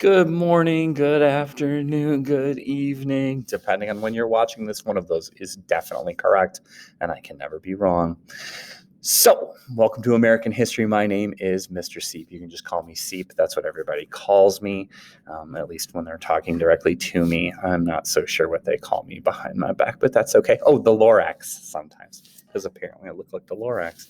Good morning, good afternoon, good evening. Depending on when you're watching this, one of those is definitely correct, and I can never be wrong. So, welcome to American History. My name is Mr. Seep. You can just call me Seep. That's what everybody calls me, at least when they're talking directly to me. I'm not so sure what they call me behind my back, but that's okay. Oh, the Lorax sometimes, because apparently I look like the Lorax.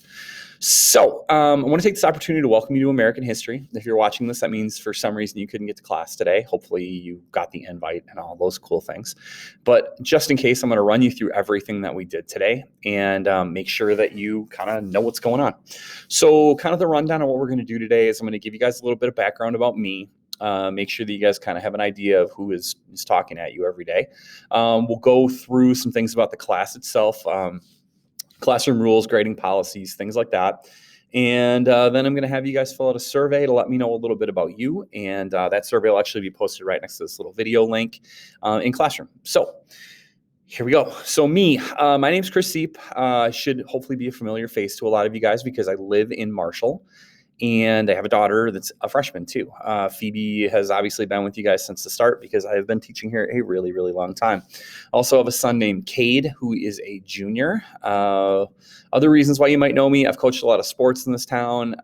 So, I want to take this opportunity to welcome you to American History. If you're watching this, that means for some reason you couldn't get to class today. Hopefully you got the invite and all those cool things. But just in case, I'm going to run you through everything that we did today and make sure that you kind of know what's going on. So kind of the rundown of what we're going to do today is I'm going to give you guys a little bit of background about me. Make sure that you guys kind of have an idea of who is talking at you every day. We'll go through some things about the class itself, classroom rules, grading policies, things like that. And then I'm going to have you guys fill out a survey to let me know a little bit about you. And that survey will actually be posted right next to this little video link in Classroom. So here we go. So me, my name's Chris Seep. Should hopefully be a familiar face to a lot of you guys because I live in Marshall. And I have a daughter that's a freshman too. Phoebe has obviously been with you guys since the start because I have been teaching here a really, really long time. Also have a son named Cade, who is a junior. Other reasons why you might know me, I've coached a lot of sports in this town.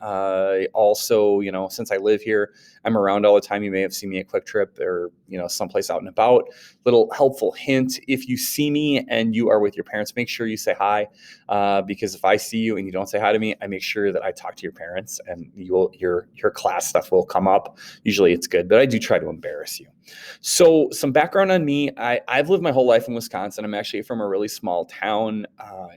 Also, since I live here, I'm around all the time. You may have seen me at Quick Trip or, someplace out and about. Little helpful hint, if you see me and you are with your parents, make sure you say hi. Because if I see you and you don't say hi to me, I make sure that I talk to your parents and your class stuff will come up. Usually it's good, but I do try to embarrass you. So some background on me, I've lived my whole life in Wisconsin. I'm actually from a really small town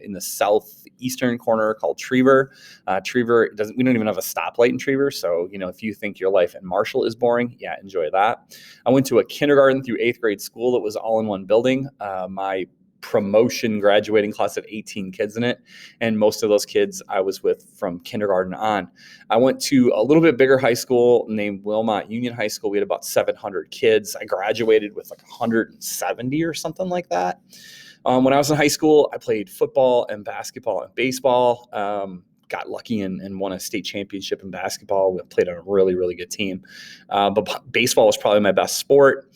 in the southeastern corner called Trevor. We don't even have a stoplight in Trevor. So, if you think your life in Marshall is boring, yeah, enjoy that. I went to a kindergarten through 8th grade school that was all in one building. My promotion graduating class had 18 kids in it, and most of those kids I was with from kindergarten on. I went to a little bit bigger high school named Wilmot Union High School. We had about 700 kids. I graduated with like 170 or something like that. When I was in high school, I played football and basketball and baseball. Got lucky and won a state championship in basketball. We played on a really, really good team. But baseball was probably my best sport.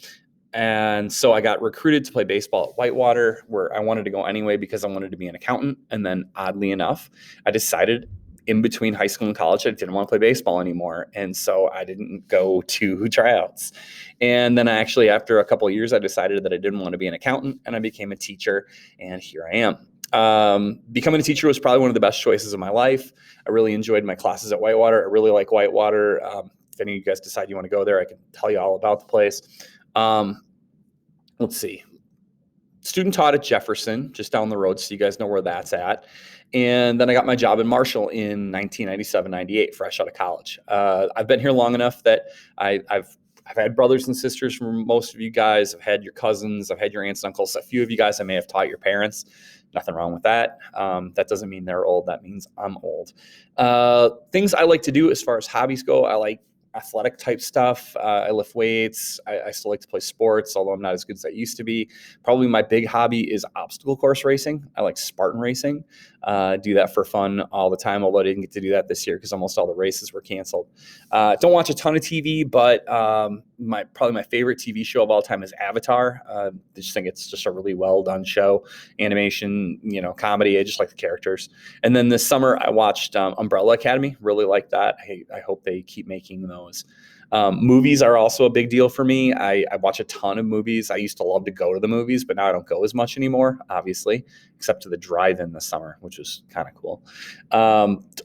And so I got recruited to play baseball at Whitewater, where I wanted to go anyway because I wanted to be an accountant. And then oddly enough, I decided in between high school and college, I didn't want to play baseball anymore. And so I didn't go to tryouts. And then actually, after a couple of years, I decided that I didn't want to be an accountant and I became a teacher. And here I am. Becoming a teacher was probably one of the best choices of my life. I really enjoyed my classes at Whitewater. I really like Whitewater. If any of you guys decide you want to go there, I can tell you all about the place. Let's see. Student taught at Jefferson, just down the road, so you guys know where that's at. And then I got my job in Marshall in 1997, 98, fresh out of college. I've been here long enough that I've had brothers and sisters from most of you guys. I've had your cousins. I've had your aunts and uncles. A few of you guys I may have taught your parents. Nothing wrong with that. That doesn't mean they're old. That means I'm old. Things I like to do as far as hobbies go, I like athletic type stuff. I lift weights. I still like to play sports, although I'm not as good as I used to be. Probably my big hobby is obstacle course racing. I like Spartan racing. Do that for fun all the time, although I didn't get to do that this year because almost all the races were canceled. Don't watch a ton of TV, but probably my favorite TV show of all time is Avatar. I just think it's just a really well done show. Animation, comedy. I just like the characters. And then this summer I watched Umbrella Academy. Really like that. I hope they keep making those. Movies are also a big deal for me. I watch a ton of movies. I used to love to go to the movies, but now I don't go as much anymore, obviously, except to the drive-in this summer, which was kind of cool.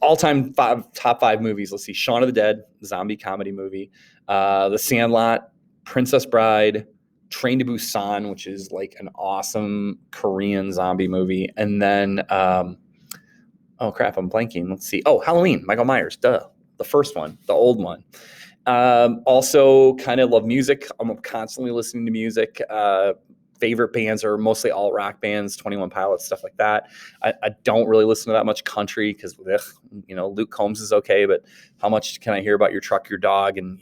All-time top 5 movies. Let's see. Shaun of the Dead, zombie comedy movie. The Sandlot, Princess Bride, Train to Busan, which is like an awesome Korean zombie movie. And then, oh crap, I'm blanking. Let's see. Oh, Halloween, Michael Myers, duh. The first one, the old one. Also kind of love music. I'm constantly listening to music. Favorite bands are mostly all rock bands, 21 Pilots, stuff like that. I don't really listen to that much country because, Luke Combs is okay, but how much can I hear about your truck, your dog, and,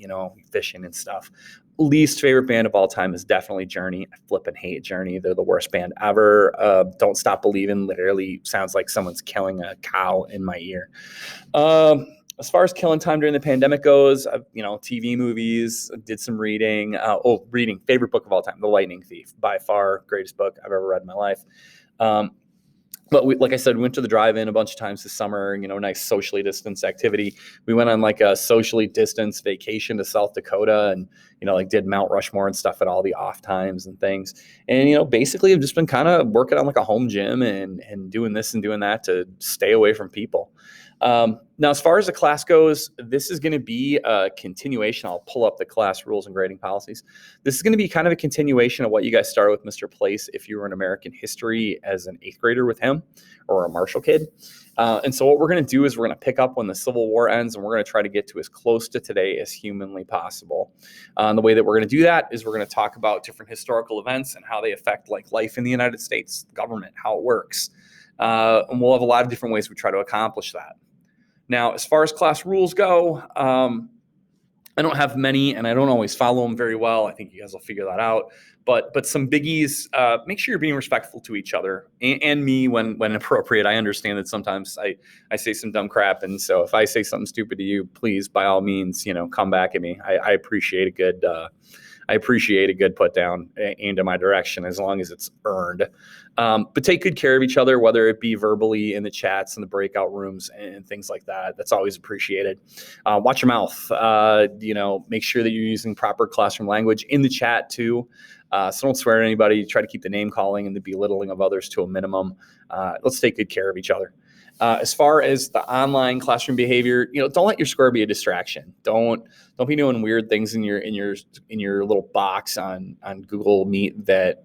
fishing and stuff? Least favorite band of all time is definitely Journey. I flip and hate Journey. They're the worst band ever. Don't Stop Believin' literally sounds like someone's killing a cow in my ear. As far as killing time during the pandemic goes, TV, movies, did some reading. Reading, favorite book of all time, The Lightning Thief, by far greatest book I've ever read in my life. But like I said, we went to the drive-in a bunch of times this summer, nice socially distanced activity. We went on like a socially distanced vacation to South Dakota and, did Mount Rushmore and stuff at all the off times and things. And, basically I've just been kind of working on like a home gym and doing this and doing that to stay away from people. Now, as far as the class goes, this is going to be a continuation. I'll pull up the class rules and grading policies. This is going to be kind of a continuation of what you guys started with Mr. Place if you were in American history as an 8th grader with him or a Marshall kid. And so what we're going to do is we're going to pick up when the Civil War ends, and we're going to try to get to as close to today as humanly possible. And the way that we're going to do that is we're going to talk about different historical events and how they affect like life in the United States, the government, how it works. And we'll have a lot of different ways we try to accomplish that. Now, as far as class rules go, I don't have many, and I don't always follow them very well. I think you guys will figure that out. But some biggies, make sure you're being respectful to each other and me when appropriate. I understand that sometimes I say some dumb crap, and so if I say something stupid to you, please, by all means, come back at me. I appreciate a good put down aimed in my direction as long as it's earned. But take good care of each other, whether it be verbally in the chats and the breakout rooms and things like that. That's always appreciated. Watch your mouth. Make sure that you're using proper classroom language in the chat too. So don't swear at anybody. Try to keep the name calling and the belittling of others to a minimum. Let's take good care of each other. As far as the online classroom behavior, don't let your score be a distraction. Don't be doing weird things in your little box on Google Meet that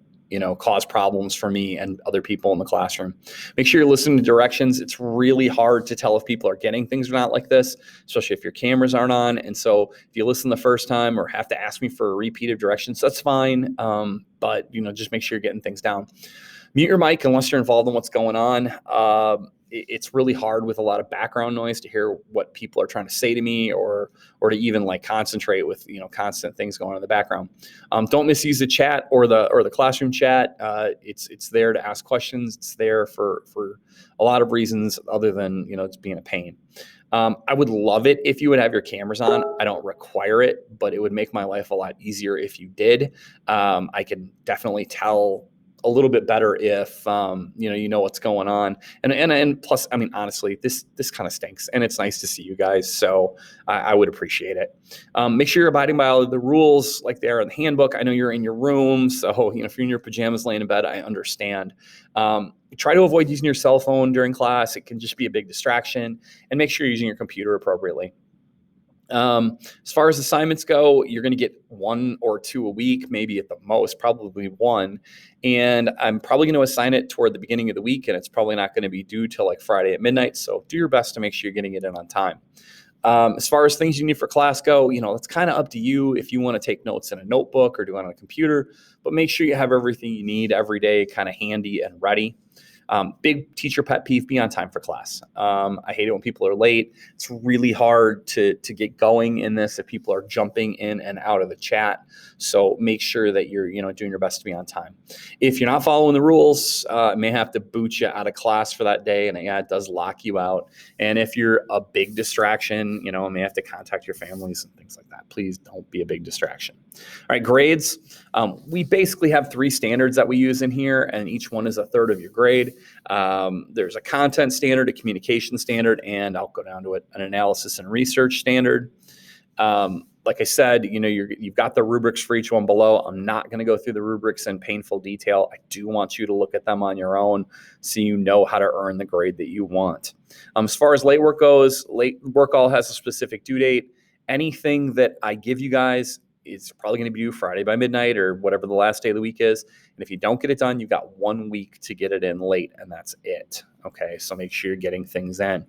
cause problems for me and other people in the classroom. Make sure you're listening to directions. It's really hard to tell if people are getting things or not like this, especially if your cameras aren't on. And so if you listen the first time or have to ask me for a repeat of directions, that's fine. But just make sure you're getting things down. Mute your mic unless you're involved in what's going on. It's really hard with a lot of background noise to hear what people are trying to say to me or to even like concentrate with constant things going on in the background. Don't misuse the chat or the classroom chat. It's there to ask questions. It's there for a lot of reasons other than it's being a pain. I would love it if you would have your cameras on. I don't require it, but it would make my life a lot easier if you did. I can definitely tell a little bit better if what's going on, and plus, I mean, honestly, this kind of stinks, and it's nice to see you guys, so I would appreciate it. Make sure you're abiding by all of the rules like they are in the handbook. I know you're in your room, so if you're in your pajamas laying in bed, I understand. Try to avoid using your cell phone during class. It can just be a big distraction, and make sure you're using your computer appropriately. As far as assignments go, you're going to get 1 or 2 a week, maybe at the most, probably 1. And I'm probably going to assign it toward the beginning of the week, and it's probably not going to be due till like Friday at midnight. So do your best to make sure you're getting it in on time. As far as things you need for class go, it's kind of up to you if you want to take notes in a notebook or do it on a computer, but make sure you have everything you need every day kind of handy and ready. Big teacher pet peeve, be on time for class. I hate it when people are late. It's really hard to get going in this if people are jumping in and out of the chat. So make sure that you're doing your best to be on time. If you're not following the rules, it may have to boot you out of class for that day, and it does lock you out. And if you're a big distraction, I may have to contact your families and things like that. Please don't be a big distraction. All right, grades. We basically have 3 standards that we use in here, and each one is a third of your grade. There's a content standard, a communication standard, and I'll go down to it, an analysis and research standard. Like I said, you've got the rubrics for each one below. I'm not going to go through the rubrics in painful detail. I do want you to look at them on your own so you know how to earn the grade that you want. As far as late work goes, late work all has a specific due date. Anything that I give you guys, it's probably going to be due Friday by midnight or whatever the last day of the week is. And if you don't get it done, you've got 1 week to get it in late, and that's it. Okay, so make sure you're getting things in.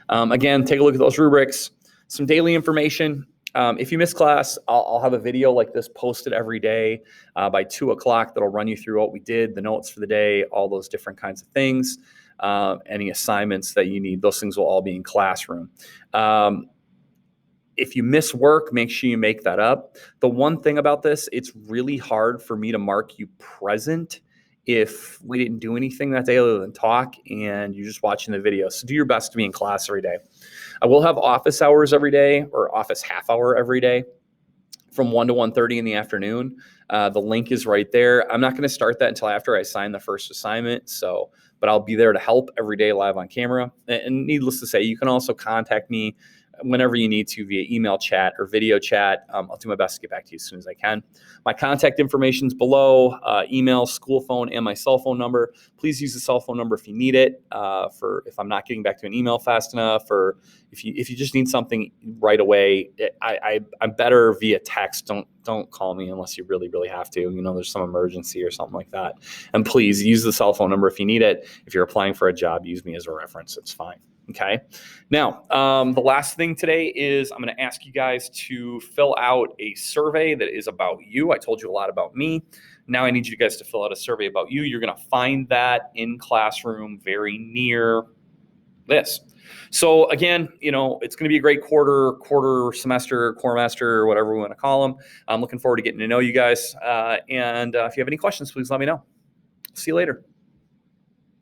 Again, take a look at those rubrics. Some daily information. If you miss class, I'll have a video like this posted every day by 2 o'clock that'll run you through what we did, the notes for the day, all those different kinds of things, any assignments that you need. Those things will all be in classroom. If you miss work, make sure you make that up. The one thing about this, it's really hard for me to mark you present if we didn't do anything that day other than talk and you're just watching the video. So do your best to be in class every day. I will have office hours every day, or office half hour every day, from 1 to 1:30 in the afternoon. The link is right there. I'm not going to start that until after I sign the first assignment. But I'll be there to help every day live on camera. And needless to say, you can also contact me whenever you need to via email chat or video chat. I'll do my best to get back to you as soon as I can. My contact information is below, email, school phone, and my cell phone number. Please use the cell phone number if you need it, for if I'm not getting back to an email fast enough, or if you just need something right away. I'm better via text. Don't call me unless you really, really have to. There's some emergency or something like that. And please use the cell phone number if you need it. If you're applying for a job, use me as a reference. It's fine. Okay. Now, the last thing today is I'm going to ask you guys to fill out a survey that is about you. I told you a lot about me. Now I need you guys to fill out a survey about you. You're going to find that in Classroom very near this. So again, it's going to be a great quarter semester, or whatever we want to call them. I'm looking forward to getting to know you guys. And if you have any questions, please let me know. See you later.